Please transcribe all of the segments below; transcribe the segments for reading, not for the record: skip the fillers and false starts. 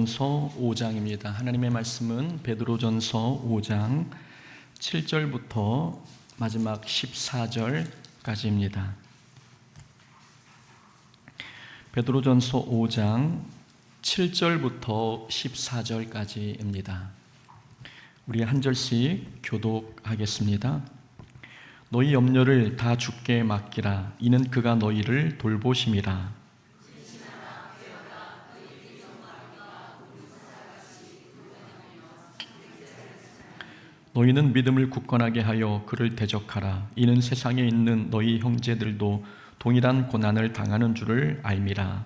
서 5장입니다. 하나님의 말씀은 베드로전서 5장 7절부터 마지막 14절까지입니다. 베드로전서 5장 7절부터 14절까지입니다. 우리 한 절씩 교독하겠습니다. 너희 염려를 다 주께 맡기라. 이는 그가 너희를 돌보심이라. 너희는 믿음을 굳건하게 하여 그를 대적하라. 이는 세상에 있는 너희 형제들도 동일한 고난을 당하는 줄을 알미라.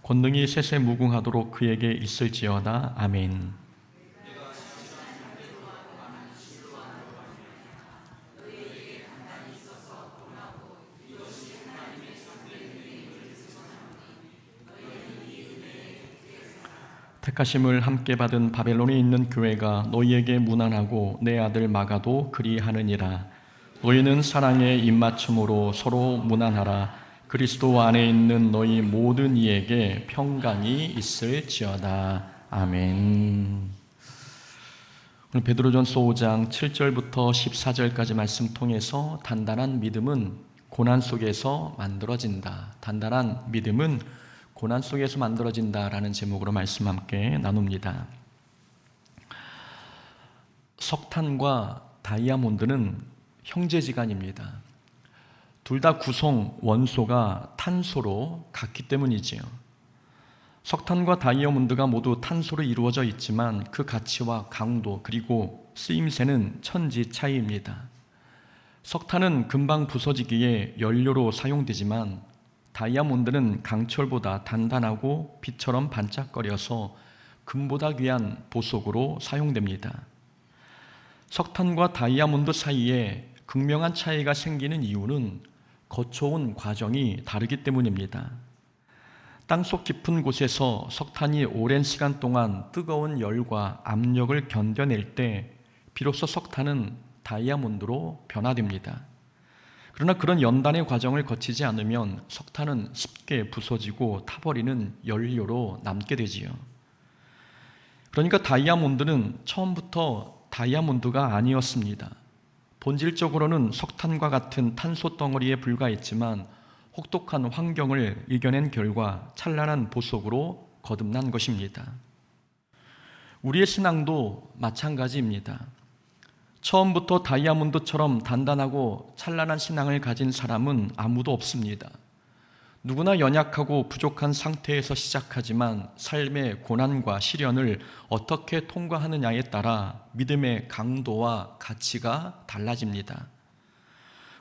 권능이 셋에 무궁하도록 그에게 있을지어다. 아멘. 택하심을 함께 받은 바벨론에 있는 교회가 너희에게 문안하고 내 아들 마가도 그리하느니라. 너희는 사랑의 입맞춤으로 서로 문안하라. 그리스도 안에 있는 너희 모든 이에게 평강이 있을지어다. 아멘. 오늘 베드로전서 5장 7절부터 14절까지 말씀 통해서 단단한 믿음은 고난 속에서 만들어진다. 단단한 믿음은 고난 속에서 만들어진다라는 제목으로 말씀 함께 나눕니다. 석탄과 다이아몬드는 형제지간입니다. 둘 다 구성 원소가 탄소로 같기 때문이지요. 석탄과 다이아몬드가 모두 탄소로 이루어져 있지만 그 가치와 강도 그리고 쓰임새는 천지 차이입니다. 석탄은 금방 부서지기에 연료로 사용되지만 다이아몬드는 강철보다 단단하고 빛처럼 반짝거려서 금보다 귀한 보석으로 사용됩니다. 석탄과 다이아몬드 사이에 극명한 차이가 생기는 이유는 거쳐온 과정이 다르기 때문입니다. 땅속 깊은 곳에서 석탄이 오랜 시간 동안 뜨거운 열과 압력을 견뎌낼 때 비로소 석탄은 다이아몬드로 변화됩니다. 그러나 그런 연단의 과정을 거치지 않으면 석탄은 쉽게 부서지고 타버리는 연료로 남게 되지요. 그러니까 다이아몬드는 처음부터 다이아몬드가 아니었습니다. 본질적으로는 석탄과 같은 탄소 덩어리에 불과했지만 혹독한 환경을 이겨낸 결과 찬란한 보석으로 거듭난 것입니다. 우리의 신앙도 마찬가지입니다. 처음부터 다이아몬드처럼 단단하고 찬란한 신앙을 가진 사람은 아무도 없습니다. 누구나 연약하고 부족한 상태에서 시작하지만 삶의 고난과 시련을 어떻게 통과하느냐에 따라 믿음의 강도와 가치가 달라집니다.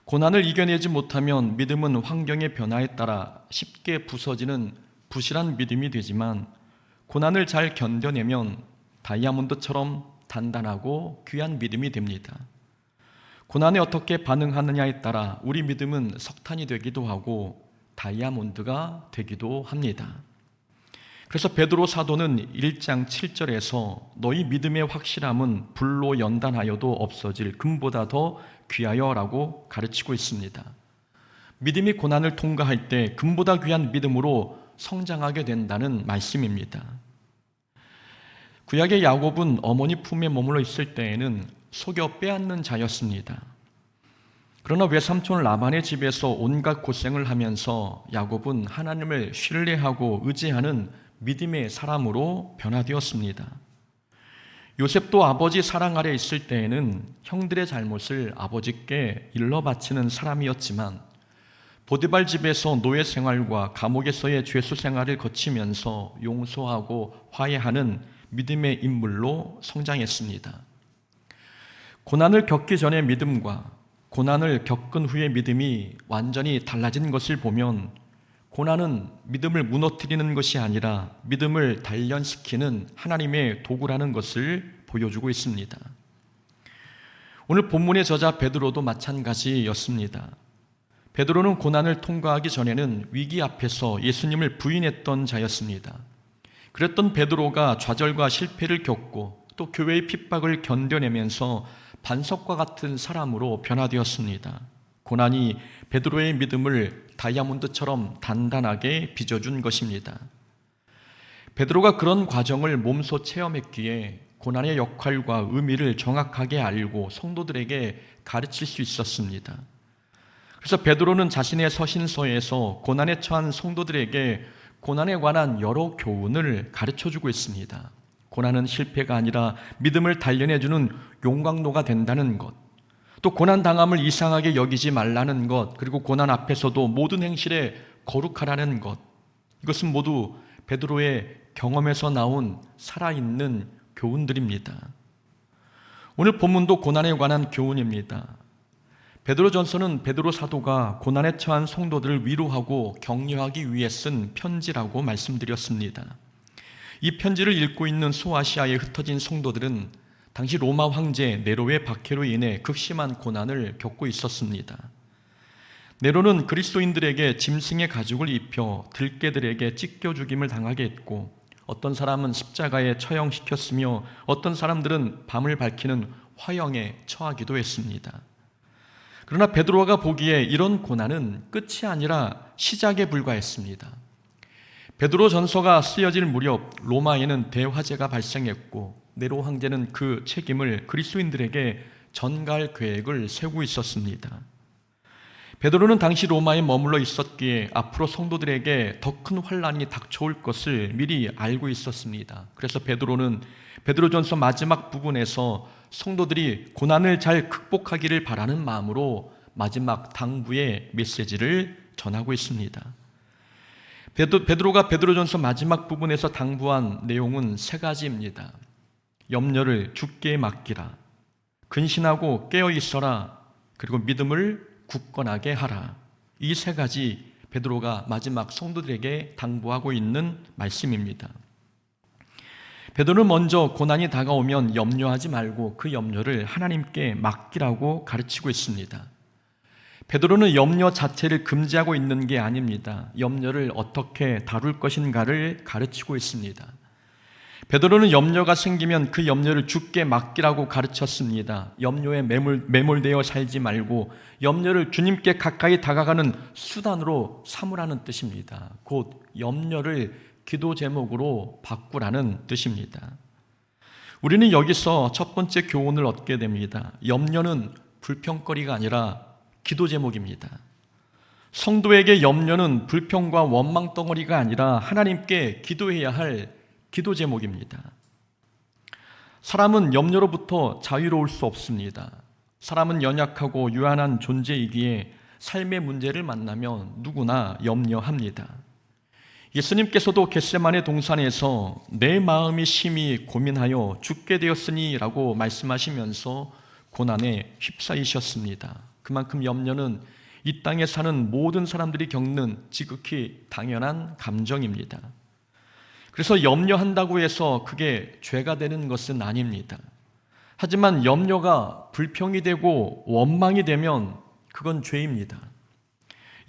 고난을 이겨내지 못하면 믿음은 환경의 변화에 따라 쉽게 부서지는 부실한 믿음이 되지만 고난을 잘 견뎌내면 다이아몬드처럼 단단하고 귀한 믿음이 됩니다. 고난에 어떻게 반응하느냐에 따라 우리 믿음은 석탄이 되기도 하고 다이아몬드가 되기도 합니다. 그래서 베드로 사도는 1장 7절에서 너희 믿음의 확실함은 불로 연단하여도 없어질 금보다 더 귀하여라고 가르치고 있습니다. 믿음이 고난을 통과할 때 금보다 귀한 믿음으로 성장하게 된다는 말씀입니다. 구약의 야곱은 어머니 품에 머물러 있을 때에는 속여 빼앗는 자였습니다. 그러나 외삼촌 라반의 집에서 온갖 고생을 하면서 야곱은 하나님을 신뢰하고 의지하는 믿음의 사람으로 변화되었습니다. 요셉도 아버지 사랑 아래 있을 때에는 형들의 잘못을 아버지께 일러 바치는 사람이었지만 보디발 집에서 노예 생활과 감옥에서의 죄수 생활을 거치면서 용서하고 화해하는 믿음의 인물로 성장했습니다. 고난을 겪기 전의 믿음과 고난을 겪은 후의 믿음이 완전히 달라진 것을 보면 고난은 믿음을 무너뜨리는 것이 아니라 믿음을 단련시키는 하나님의 도구라는 것을 보여주고 있습니다. 오늘 본문의 저자 베드로도 마찬가지였습니다. 베드로는 고난을 통과하기 전에는 위기 앞에서 예수님을 부인했던 자였습니다. 그랬던 베드로가 좌절과 실패를 겪고 또 교회의 핍박을 견뎌내면서 반석과 같은 사람으로 변화되었습니다. 고난이 베드로의 믿음을 다이아몬드처럼 단단하게 빚어준 것입니다. 베드로가 그런 과정을 몸소 체험했기에 고난의 역할과 의미를 정확하게 알고 성도들에게 가르칠 수 있었습니다. 그래서 베드로는 자신의 서신서에서 고난에 처한 성도들에게 고난에 관한 여러 교훈을 가르쳐주고 있습니다. 고난은 실패가 아니라 믿음을 단련해주는 용광로가 된다는 것, 또 고난당함을 이상하게 여기지 말라는 것, 그리고 고난 앞에서도 모든 행실에 거룩하라는 것, 이것은 모두 베드로의 경험에서 나온 살아있는 교훈들입니다. 오늘 본문도 고난에 관한 교훈입니다. 베드로전서는 베드로 사도가 고난에 처한 성도들을 위로하고 격려하기 위해 쓴 편지라고 말씀드렸습니다. 이 편지를 읽고 있는 소아시아에 흩어진 성도들은 당시 로마 황제 네로의 박해로 인해 극심한 고난을 겪고 있었습니다. 네로는 그리스도인들에게 짐승의 가죽을 입혀 들깨들에게 찢겨 죽임을 당하게 했고, 어떤 사람은 십자가에 처형시켰으며 어떤 사람들은 밤을 밝히는 화형에 처하기도 했습니다. 그러나 베드로가 보기에 이런 고난은 끝이 아니라 시작에 불과했습니다. 베드로 전서가 쓰여질 무렵 로마에는 대화재가 발생했고 네로 황제는 그 책임을 그리스도인들에게 전가할 계획을 세우고 있었습니다. 베드로는 당시 로마에 머물러 있었기에 앞으로 성도들에게 더 큰 환난이 닥쳐올 것을 미리 알고 있었습니다. 그래서 베드로는 베드로전서 마지막 부분에서 성도들이 고난을 잘 극복하기를 바라는 마음으로 마지막 당부의 메시지를 전하고 있습니다. 베드로가 베드로전서 마지막 부분에서 당부한 내용은 세 가지입니다. 염려를 주께 맡기라, 근신하고 깨어 있어라, 그리고 믿음을 굳건하게 하라. 이 세 가지 베드로가 마지막 성도들에게 당부하고 있는 말씀입니다. 베드로는 먼저 고난이 다가오면 염려하지 말고 그 염려를 하나님께 맡기라고 가르치고 있습니다. 베드로는 염려 자체를 금지하고 있는 게 아닙니다. 염려를 어떻게 다룰 것인가를 가르치고 있습니다. 베드로는 염려가 생기면 그 염려를 주께 맡기라고 가르쳤습니다. 염려에 매몰되어 살지 말고 염려를 주님께 가까이 다가가는 수단으로 삼으라는 뜻입니다. 곧 염려를 기도 제목으로 바꾸라는 뜻입니다. 우리는 여기서 첫 번째 교훈을 얻게 됩니다. 염려는 불평거리가 아니라 기도 제목입니다. 성도에게 염려는 불평과 원망 덩어리가 아니라 하나님께 기도해야 할 기도 제목입니다. 사람은 염려로부터 자유로울 수 없습니다. 사람은 연약하고 유한한 존재이기에 삶의 문제를 만나면 누구나 염려합니다. 예수님께서도 겟세마네 동산에서 내 마음이 심히 고민하여 죽게 되었으니 라고 말씀하시면서 고난에 휩싸이셨습니다. 그만큼 염려는 이 땅에 사는 모든 사람들이 겪는 지극히 당연한 감정입니다. 그래서 염려한다고 해서 그게 죄가 되는 것은 아닙니다. 하지만 염려가 불평이 되고 원망이 되면 그건 죄입니다.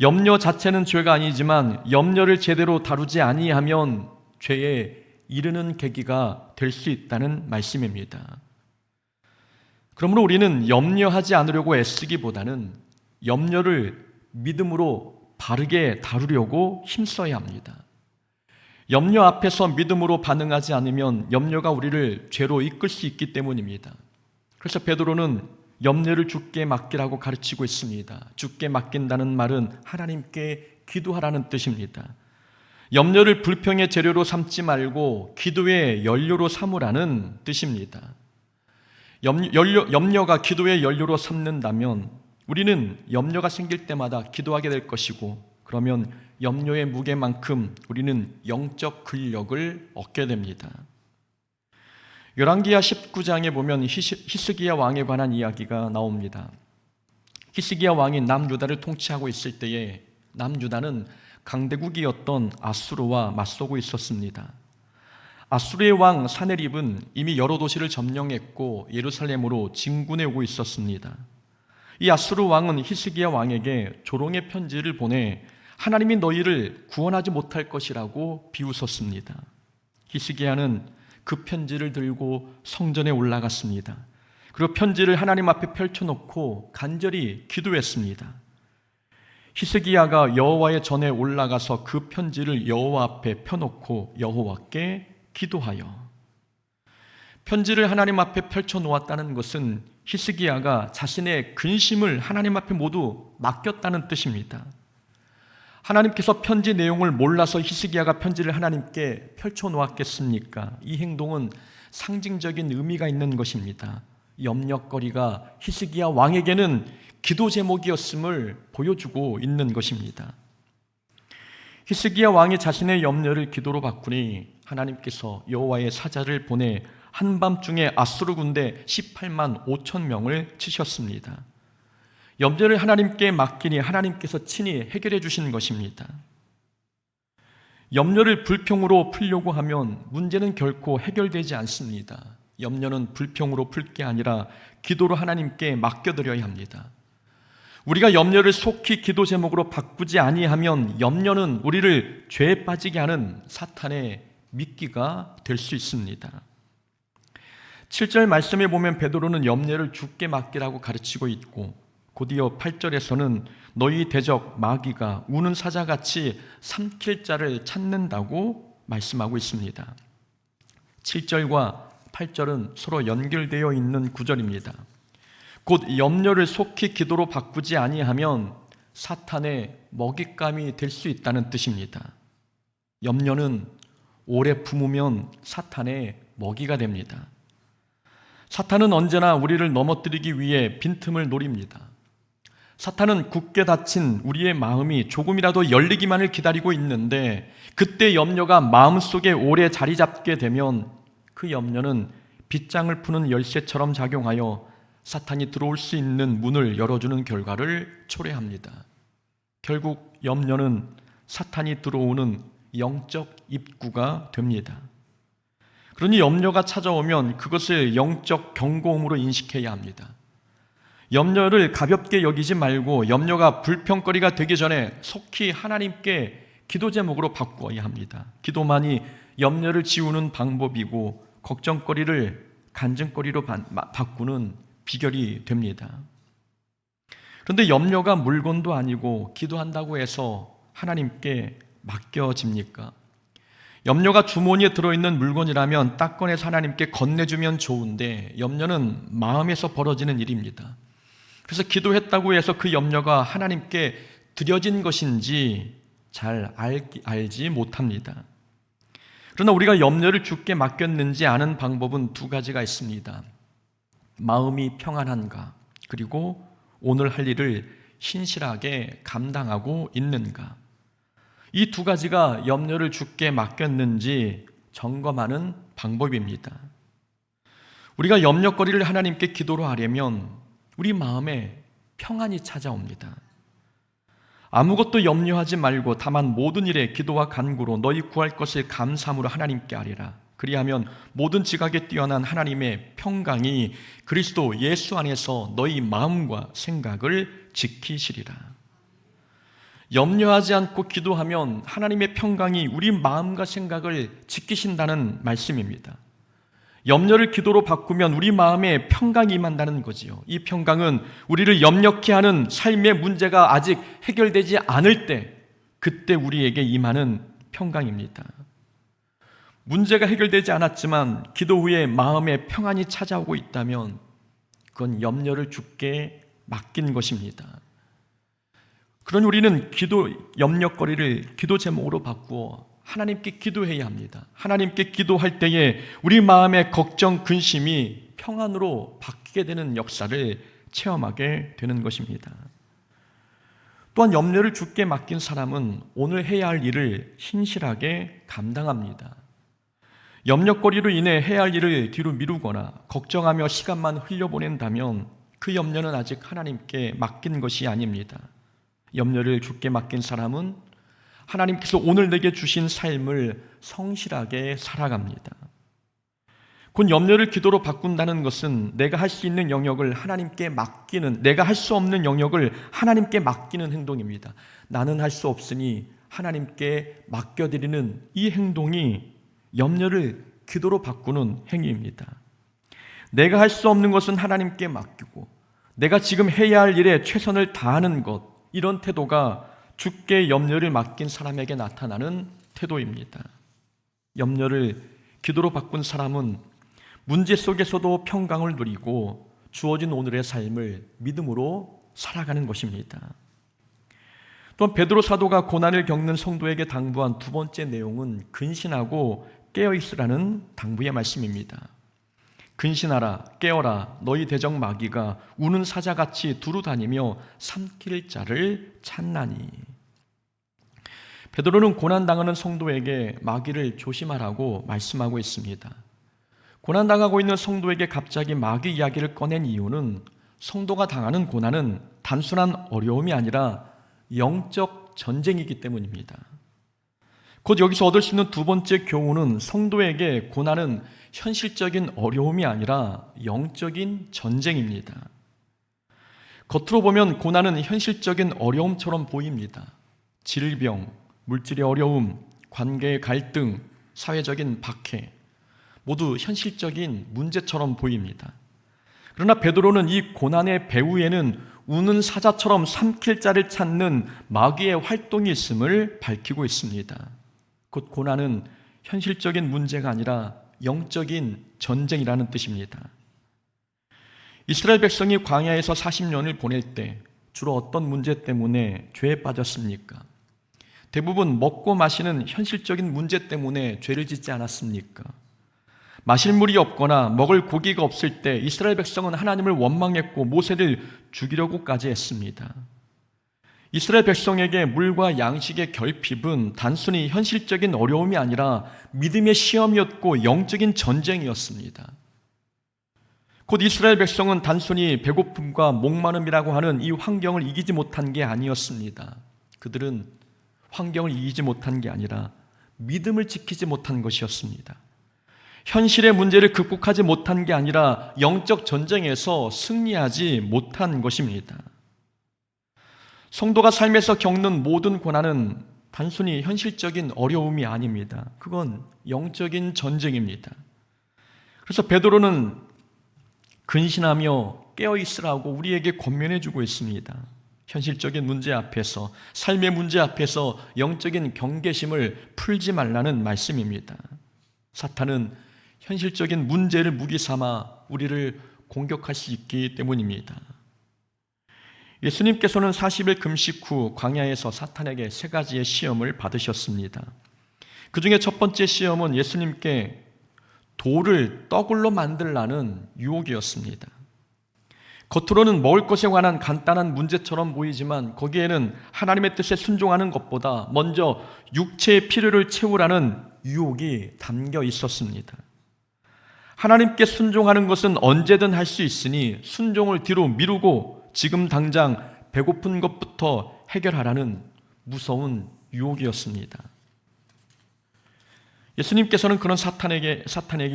염려 자체는 죄가 아니지만 염려를 제대로 다루지 아니하면 죄에 이르는 계기가 될 수 있다는 말씀입니다. 그러므로 우리는 염려하지 않으려고 애쓰기보다는 염려를 믿음으로 바르게 다루려고 힘써야 합니다. 염려 앞에서 믿음으로 반응하지 않으면 염려가 우리를 죄로 이끌 수 있기 때문입니다. 그래서 베드로는 염려를 주께 맡기라고 가르치고 있습니다. 주께 맡긴다는 말은 하나님께 기도하라는 뜻입니다. 염려를 불평의 재료로 삼지 말고 기도의 연료로 삼으라는 뜻입니다. 염려가 기도의 연료로 삼는다면 우리는 염려가 생길 때마다 기도하게 될 것이고, 그러면 염려의 무게만큼 우리는 영적 근력을 얻게 됩니다. 열왕기하 19장에 보면 히스기야 왕에 관한 이야기가 나옵니다. 히스기야 왕이 남유다를 통치하고 있을 때에 남유다는 강대국이었던 아수르와 맞서고 있었습니다. 아수르의 왕 사네립은 이미 여러 도시를 점령했고 예루살렘으로 진군해 오고 있었습니다. 이 아수르 왕은 히스기야 왕에게 조롱의 편지를 보내 하나님이 너희를 구원하지 못할 것이라고 비웃었습니다. 히스기야는 그 편지를 들고 성전에 올라갔습니다. 그리고 편지를 하나님 앞에 펼쳐놓고 간절히 기도했습니다. 히스기야가 여호와의 전에 올라가서 그 편지를 여호와 앞에 펴놓고 여호와께 기도하여, 편지를 하나님 앞에 펼쳐놓았다는 것은 히스기야가 자신의 근심을 하나님 앞에 모두 맡겼다는 뜻입니다. 하나님께서 편지 내용을 몰라서 히스기야가 편지를 하나님께 펼쳐놓았겠습니까? 이 행동은 상징적인 의미가 있는 것입니다. 염려거리가 히스기야 왕에게는 기도 제목이었음을 보여주고 있는 것입니다. 히스기야 왕이 자신의 염려를 기도로 바꾸니 하나님께서 여호와의 사자를 보내 한밤중에 아수르 군대 18만 5천 명을 치셨습니다. 염려를 하나님께 맡기니 하나님께서 친히 해결해 주신 것입니다. 염려를 불평으로 풀려고 하면 문제는 결코 해결되지 않습니다. 염려는 불평으로 풀 게 아니라 기도로 하나님께 맡겨드려야 합니다. 우리가 염려를 속히 기도 제목으로 바꾸지 아니하면 염려는 우리를 죄에 빠지게 하는 사탄의 미끼가 될 수 있습니다. 7절 말씀에 보면 베드로는 염려를 주께 맡기라고 가르치고 있고, 곧이어 8절에서는 너희 대적 마귀가 우는 사자같이 삼킬 자를 찾는다고 말씀하고 있습니다. 7절과 8절은 서로 연결되어 있는 구절입니다. 곧 염려를 속히 기도로 바꾸지 아니하면 사탄의 먹잇감이 될 수 있다는 뜻입니다. 염려는 오래 품으면 사탄의 먹이가 됩니다. 사탄은 언제나 우리를 넘어뜨리기 위해 빈틈을 노립니다. 사탄은 굳게 닫힌 우리의 마음이 조금이라도 열리기만을 기다리고 있는데, 그때 염려가 마음속에 오래 자리 잡게 되면 그 염려는 빗장을 푸는 열쇠처럼 작용하여 사탄이 들어올 수 있는 문을 열어주는 결과를 초래합니다. 결국 염려는 사탄이 들어오는 영적 입구가 됩니다. 그러니 염려가 찾아오면 그것을 영적 경고음으로 인식해야 합니다. 염려를 가볍게 여기지 말고 염려가 불평거리가 되기 전에 속히 하나님께 기도 제목으로 바꾸어야 합니다. 기도만이 염려를 지우는 방법이고 걱정거리를 간증거리로 바꾸는 비결이 됩니다. 그런데 염려가 물건도 아니고 기도한다고 해서 하나님께 맡겨집니까? 염려가 주머니에 들어있는 물건이라면 딱 꺼내서 하나님께 건네주면 좋은데, 염려는 마음에서 벌어지는 일입니다. 그래서 기도했다고 해서 그 염려가 하나님께 드려진 것인지 잘 알지 못합니다. 그러나 우리가 염려를 주께 맡겼는지 아는 방법은 두 가지가 있습니다. 마음이 평안한가, 그리고 오늘 할 일을 신실하게 감당하고 있는가. 이 두 가지가 염려를 주께 맡겼는지 점검하는 방법입니다. 우리가 염려거리를 하나님께 기도로 하려면 우리 마음에 평안이 찾아옵니다. 아무것도 염려하지 말고 다만 모든 일에 기도와 간구로 너희 구할 것을 감사함으로 하나님께 아뢰라. 그리하면 모든 지각에 뛰어난 하나님의 평강이 그리스도 예수 안에서 너희 마음과 생각을 지키시리라. 염려하지 않고 기도하면 하나님의 평강이 우리 마음과 생각을 지키신다는 말씀입니다. 염려를 기도로 바꾸면 우리 마음에 평강이 임한다는 거지요. 이 평강은 우리를 염려케 하는 삶의 문제가 아직 해결되지 않을 때, 그때 우리에게 임하는 평강입니다. 문제가 해결되지 않았지만 기도 후에 마음에 평안이 찾아오고 있다면 그건 염려를 주께 맡긴 것입니다. 그러니 우리는 염려거리를 기도 제목으로 바꾸어 하나님께 기도해야 합니다. 하나님께 기도할 때에 우리 마음의 걱정, 근심이 평안으로 바뀌게 되는 역사를 체험하게 되는 것입니다. 또한 염려를 주께 맡긴 사람은 오늘 해야 할 일을 신실하게 감당합니다. 염려거리로 인해 해야 할 일을 뒤로 미루거나 걱정하며 시간만 흘려보낸다면 그 염려는 아직 하나님께 맡긴 것이 아닙니다. 염려를 주께 맡긴 사람은 하나님께서 오늘 내게 주신 삶을 성실하게 살아갑니다. 곧 염려를 기도로 바꾼다는 것은 내가 할 수 있는 영역을 하나님께 맡기는, 내가 할 수 없는 영역을 하나님께 맡기는 행동입니다. 나는 할 수 없으니 하나님께 맡겨드리는 이 행동이 염려를 기도로 바꾸는 행위입니다. 내가 할 수 없는 것은 하나님께 맡기고 내가 지금 해야 할 일에 최선을 다하는 것, 이런 태도가 주께 염려를 맡긴 사람에게 나타나는 태도입니다. 염려를 기도로 바꾼 사람은 문제 속에서도 평강을 누리고 주어진 오늘의 삶을 믿음으로 살아가는 것입니다. 또한 베드로 사도가 고난을 겪는 성도에게 당부한 두 번째 내용은 근신하고 깨어있으라는 당부의 말씀입니다. 근신하라, 깨어라, 너희 대적 마귀가 우는 사자같이 두루 다니며 삼킬 자를 찾나니. 베드로는 고난당하는 성도에게 마귀를 조심하라고 말씀하고 있습니다. 고난당하고 있는 성도에게 갑자기 마귀 이야기를 꺼낸 이유는 성도가 당하는 고난은 단순한 어려움이 아니라 영적 전쟁이기 때문입니다. 곧 여기서 얻을 수 있는 두 번째 교훈은 성도에게 고난은 현실적인 어려움이 아니라 영적인 전쟁입니다. 겉으로 보면 고난은 현실적인 어려움처럼 보입니다. 질병, 물질의 어려움, 관계의 갈등, 사회적인 박해, 모두 현실적인 문제처럼 보입니다. 그러나 베드로는 이 고난의 배후에는 우는 사자처럼 삼킬 자를 찾는 마귀의 활동이 있음을 밝히고 있습니다. 곧 고난은 현실적인 문제가 아니라 영적인 전쟁이라는 뜻입니다. 이스라엘 백성이 광야에서 40년을 보낼 때 주로 어떤 문제 때문에 죄에 빠졌습니까? 대부분 먹고 마시는 현실적인 문제 때문에 죄를 짓지 않았습니까? 마실 물이 없거나 먹을 고기가 없을 때 이스라엘 백성은 하나님을 원망했고 모세를 죽이려고까지 했습니다. 이스라엘 백성에게 물과 양식의 결핍은 단순히 현실적인 어려움이 아니라 믿음의 시험이었고 영적인 전쟁이었습니다. 곧 이스라엘 백성은 단순히 배고픔과 목마름이라고 하는 이 환경을 이기지 못한 게 아니었습니다. 그들은 환경을 이기지 못한 게 아니라 믿음을 지키지 못한 것이었습니다. 현실의 문제를 극복하지 못한 게 아니라 영적 전쟁에서 승리하지 못한 것입니다. 성도가 삶에서 겪는 모든 고난은 단순히 현실적인 어려움이 아닙니다. 그건 영적인 전쟁입니다. 그래서 베드로는 근신하며 깨어있으라고 우리에게 권면해 주고 있습니다. 현실적인 문제 앞에서, 삶의 문제 앞에서 영적인 경계심을 풀지 말라는 말씀입니다. 사탄은 현실적인 문제를 무기 삼아 우리를 공격할 수 있기 때문입니다. 예수님께서는 40일 금식 후 광야에서 사탄에게 세 가지의 시험을 받으셨습니다. 그 중에 첫 번째 시험은 예수님께 돌을 떡으로 만들라는 유혹이었습니다. 겉으로는 먹을 것에 관한 간단한 문제처럼 보이지만 거기에는 하나님의 뜻에 순종하는 것보다 먼저 육체의 필요를 채우라는 유혹이 담겨 있었습니다. 하나님께 순종하는 것은 언제든 할 수 있으니 순종을 뒤로 미루고 지금 당장 배고픈 것부터 해결하라는 무서운 유혹이었습니다. 예수님께서는 그런 사탄에게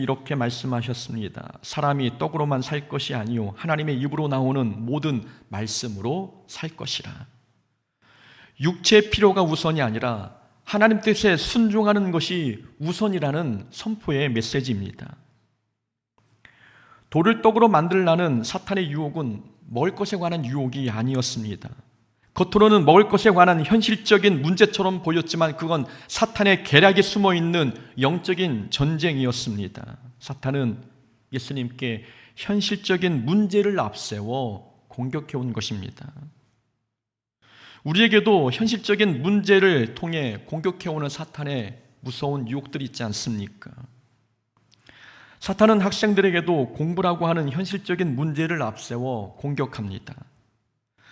이렇게 말씀하셨습니다. 사람이 떡으로만 살 것이 아니요 하나님의 입으로 나오는 모든 말씀으로 살 것이라. 육체의 필요가 우선이 아니라 하나님 뜻에 순종하는 것이 우선이라는 선포의 메시지입니다. 돌을 떡으로 만들라는 사탄의 유혹은 먹을 것에 관한 유혹이 아니었습니다. 겉으로는 먹을 것에 관한 현실적인 문제처럼 보였지만 그건 사탄의 계략이 숨어있는 영적인 전쟁이었습니다. 사탄은 예수님께 현실적인 문제를 앞세워 공격해온 것입니다. 우리에게도 현실적인 문제를 통해 공격해오는 사탄의 무서운 유혹들이 있지 않습니까? 사탄은 학생들에게도 공부라고 하는 현실적인 문제를 앞세워 공격합니다.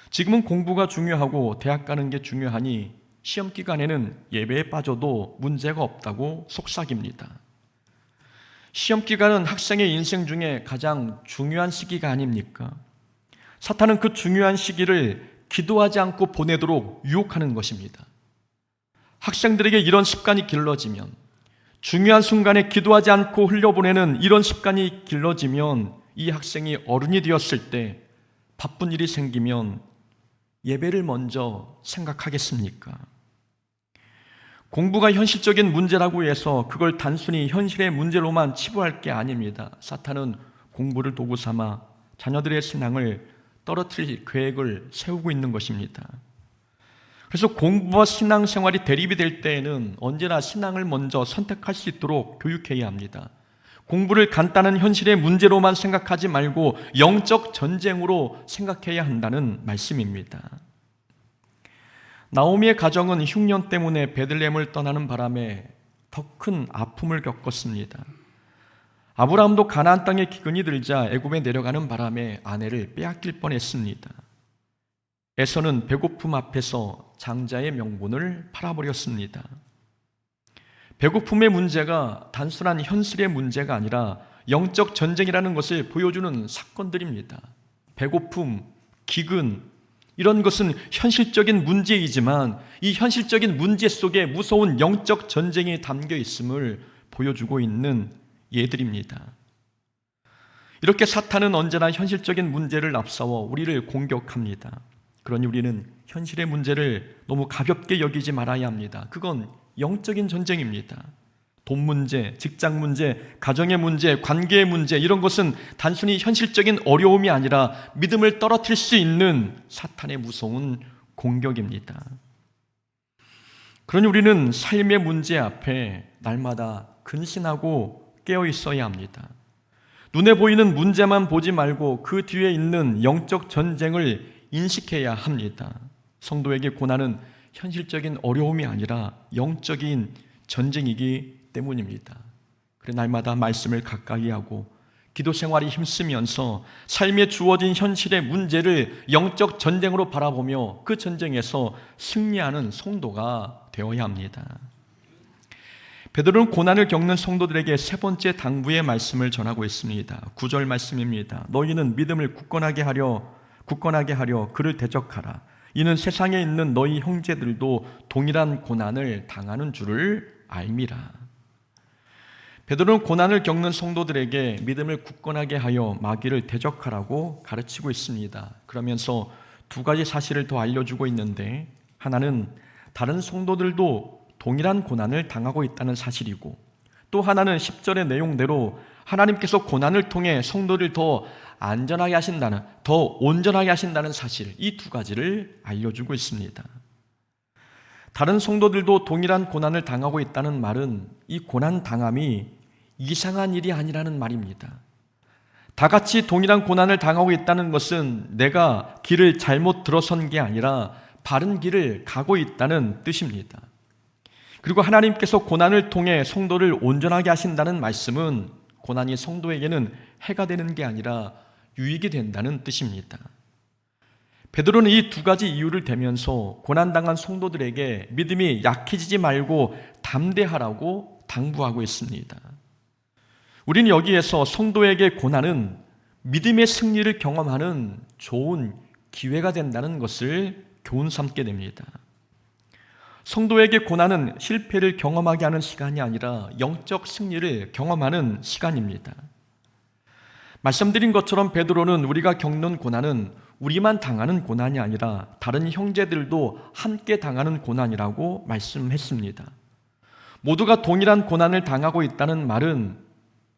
지금은 공부가 중요하고 대학 가는 게 중요하니 시험 기간에는 예배에 빠져도 문제가 없다고 속삭입니다. 시험 기간은 학생의 인생 중에 가장 중요한 시기가 아닙니까? 사탄은 그 중요한 시기를 기도하지 않고 보내도록 유혹하는 것입니다. 학생들에게 이런 습관이 길러지면 중요한 순간에 기도하지 않고 흘려보내는 이런 습관이 길러지면 이 학생이 어른이 되었을 때 바쁜 일이 생기면 예배를 먼저 생각하겠습니까? 공부가 현실적인 문제라고 해서 그걸 단순히 현실의 문제로만 치부할 게 아닙니다. 사탄은 공부를 도구 삼아 자녀들의 신앙을 떨어뜨릴 계획을 세우고 있는 것입니다. 그래서 공부와 신앙생활이 대립이 될 때에는 언제나 신앙을 먼저 선택할 수 있도록 교육해야 합니다. 공부를 간단한 현실의 문제로만 생각하지 말고 영적 전쟁으로 생각해야 한다는 말씀입니다. 나오미의 가정은 흉년 때문에 베들레헴을 떠나는 바람에 더 큰 아픔을 겪었습니다. 아브라함도 가나안 땅에 기근이 들자 애굽에 내려가는 바람에 아내를 빼앗길 뻔했습니다. 에서는 배고픔 앞에서 장자의 명분을 팔아버렸습니다. 배고픔의 문제가 단순한 현실의 문제가 아니라 영적 전쟁이라는 것을 보여주는 사건들입니다. 배고픔, 기근, 이런 것은 현실적인 문제이지만 이 현실적인 문제 속에 무서운 영적 전쟁이 담겨 있음을 보여주고 있는 예들입니다. 이렇게 사탄은 언제나 현실적인 문제를 앞세워 우리를 공격합니다. 그러니 우리는 현실의 문제를 너무 가볍게 여기지 말아야 합니다. 그건 영적인 전쟁입니다. 돈 문제, 직장 문제, 가정의 문제, 관계의 문제, 이런 것은 단순히 현실적인 어려움이 아니라 믿음을 떨어뜨릴 수 있는 사탄의 무서운 공격입니다. 그러니 우리는 삶의 문제 앞에 날마다 근신하고 깨어 있어야 합니다. 눈에 보이는 문제만 보지 말고 그 뒤에 있는 영적 전쟁을 인식해야 합니다. 성도에게 고난은 현실적인 어려움이 아니라 영적인 전쟁이기 때문입니다. 그래 날마다 말씀을 가까이 하고 기도 생활이 힘쓰면서 삶에 주어진 현실의 문제를 영적 전쟁으로 바라보며 그 전쟁에서 승리하는 성도가 되어야 합니다. 베드로는 고난을 겪는 성도들에게 세 번째 당부의 말씀을 전하고 있습니다. 9절 말씀입니다. 너희는 믿음을 굳건하게 하려 그를 대적하라. 이는 세상에 있는 너희 형제들도 동일한 고난을 당하는 줄을 알미라. 베드로는 고난을 겪는 성도들에게 믿음을 굳건하게 하여 마귀를 대적하라고 가르치고 있습니다. 그러면서 두 가지 사실을 더 알려주고 있는데, 하나는 다른 성도들도 동일한 고난을 당하고 있다는 사실이고, 또 하나는 10절의 내용대로 하나님께서 고난을 통해 성도를 더 안전하게 하신다는, 더 온전하게 하신다는 사실, 이 두 가지를 알려주고 있습니다. 다른 성도들도 동일한 고난을 당하고 있다는 말은 이 고난 당함이 이상한 일이 아니라는 말입니다. 다 같이 동일한 고난을 당하고 있다는 것은 내가 길을 잘못 들어선 게 아니라 바른 길을 가고 있다는 뜻입니다. 그리고 하나님께서 고난을 통해 성도를 온전하게 하신다는 말씀은 고난이 성도에게는 해가 되는 게 아니라 유익이 된다는 뜻입니다. 베드로는 이 두 가지 이유를 대면서 고난당한 성도들에게 믿음이 약해지지 말고 담대하라고 당부하고 있습니다. 우리는 여기에서 성도에게 고난은 믿음의 승리를 경험하는 좋은 기회가 된다는 것을 교훈 삼게 됩니다. 성도에게 고난은 실패를 경험하게 하는 시간이 아니라 영적 승리를 경험하는 시간입니다. 말씀드린 것처럼 베드로는 우리가 겪는 고난은 우리만 당하는 고난이 아니라 다른 형제들도 함께 당하는 고난이라고 말씀했습니다. 모두가 동일한 고난을 당하고 있다는 말은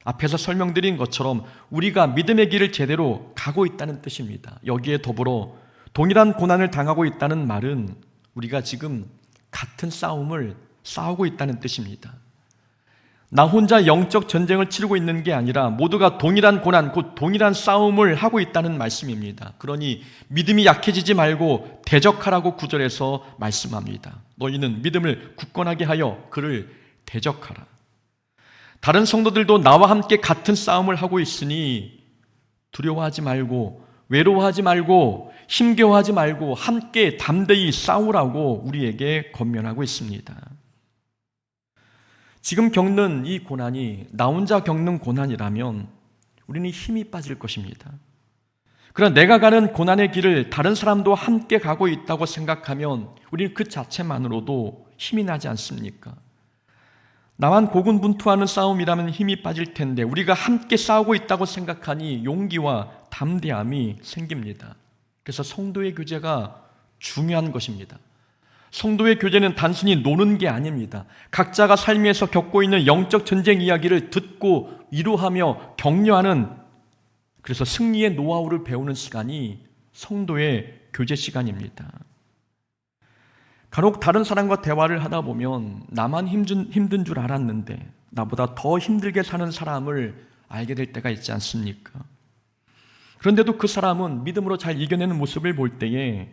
앞에서 설명드린 것처럼 우리가 믿음의 길을 제대로 가고 있다는 뜻입니다. 여기에 더불어 동일한 고난을 당하고 있다는 말은 우리가 지금 같은 싸움을 싸우고 있다는 뜻입니다. 나 혼자 영적 전쟁을 치르고 있는 게 아니라 모두가 동일한 고난, 곧 동일한 싸움을 하고 있다는 말씀입니다. 그러니 믿음이 약해지지 말고 대적하라고 9절에서 말씀합니다. 너희는 믿음을 굳건하게 하여 그를 대적하라. 다른 성도들도 나와 함께 같은 싸움을 하고 있으니 두려워하지 말고 외로워하지 말고 힘겨워하지 말고 함께 담대히 싸우라고 우리에게 권면하고 있습니다. 지금 겪는 이 고난이 나 혼자 겪는 고난이라면 우리는 힘이 빠질 것입니다. 그러나 내가 가는 고난의 길을 다른 사람도 함께 가고 있다고 생각하면 우리는 그 자체만으로도 힘이 나지 않습니까? 나만 고군분투하는 싸움이라면 힘이 빠질 텐데 우리가 함께 싸우고 있다고 생각하니 용기와 담대함이 생깁니다. 그래서 성도의 교제가 중요한 것입니다. 성도의 교제는 단순히 노는 게 아닙니다. 각자가 삶에서 겪고 있는 영적 전쟁 이야기를 듣고 위로하며 격려하는, 그래서 승리의 노하우를 배우는 시간이 성도의 교제 시간입니다. 간혹 다른 사람과 대화를 하다 보면 나만 힘든 줄 알았는데 나보다 더 힘들게 사는 사람을 알게 될 때가 있지 않습니까? 그런데도 그 사람은 믿음으로 잘 이겨내는 모습을 볼 때에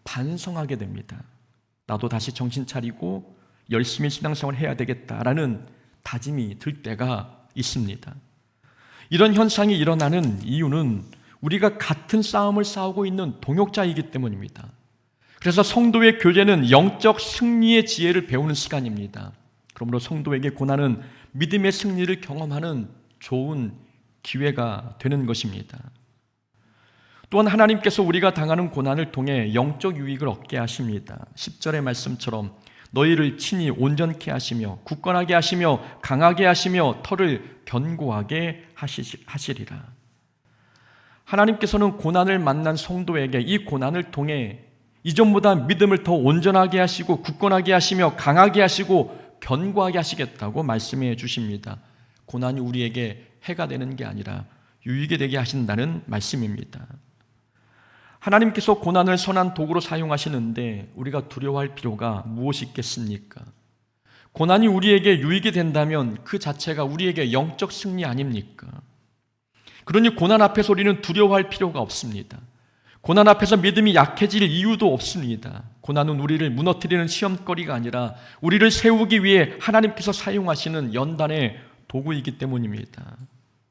반성하게 됩니다. 나도 다시 정신 차리고 열심히 신앙생활을 해야 되겠다라는 다짐이 들 때가 있습니다. 이런 현상이 일어나는 이유는 우리가 같은 싸움을 싸우고 있는 동역자이기 때문입니다. 그래서 성도의 교제는 영적 승리의 지혜를 배우는 시간입니다. 그러므로 성도에게 고난은 믿음의 승리를 경험하는 좋은 기회가 되는 것입니다. 또한 하나님께서 우리가 당하는 고난을 통해 영적 유익을 얻게 하십니다. 10절의 말씀처럼 너희를 친히 온전케 하시며 굳건하게 하시며 강하게 하시며 털을 견고하게 하시리라. 하나님께서는 고난을 만난 성도에게 이 고난을 통해 이전보다 믿음을 더 온전하게 하시고 굳건하게 하시며 강하게 하시고 견고하게 하시겠다고 말씀해 주십니다. 고난이 우리에게 해가 되는 게 아니라 유익이 되게 하신다는 말씀입니다. 하나님께서 고난을 선한 도구로 사용하시는데 우리가 두려워할 필요가 무엇이 있겠습니까? 고난이 우리에게 유익이 된다면 그 자체가 우리에게 영적 승리 아닙니까? 그러니 고난 앞에서 우리는 두려워할 필요가 없습니다. 고난 앞에서 믿음이 약해질 이유도 없습니다. 고난은 우리를 무너뜨리는 시험거리가 아니라 우리를 세우기 위해 하나님께서 사용하시는 연단의 도구이기 때문입니다.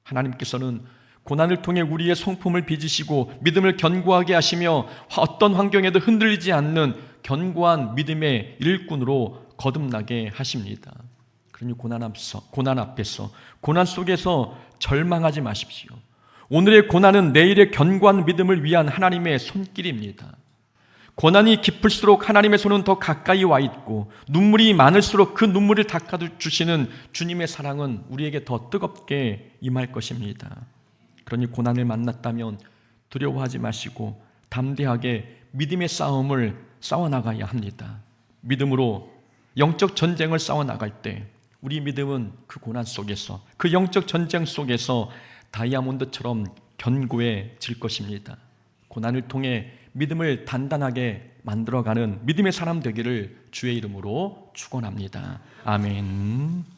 하나님께서는 고난을 통해 우리의 성품을 빚으시고 믿음을 견고하게 하시며 어떤 환경에도 흔들리지 않는 견고한 믿음의 일꾼으로 거듭나게 하십니다. 그러니 고난 속에서 절망하지 마십시오. 오늘의 고난은 내일의 견고한 믿음을 위한 하나님의 손길입니다. 고난이 깊을수록 하나님의 손은 더 가까이 와 있고 눈물이 많을수록 그 눈물을 닦아주시는 주님의 사랑은 우리에게 더 뜨겁게 임할 것입니다. 그러니 고난을 만났다면 두려워하지 마시고 담대하게 믿음의 싸움을 싸워나가야 합니다. 믿음으로 영적 전쟁을 싸워나갈 때 우리 믿음은 그 고난 속에서, 그 영적 전쟁 속에서 다이아몬드처럼 견고해질 것입니다. 고난을 통해 믿음을 단단하게 만들어가는 믿음의 사람 되기를 주의 이름으로 축원합니다. 아멘.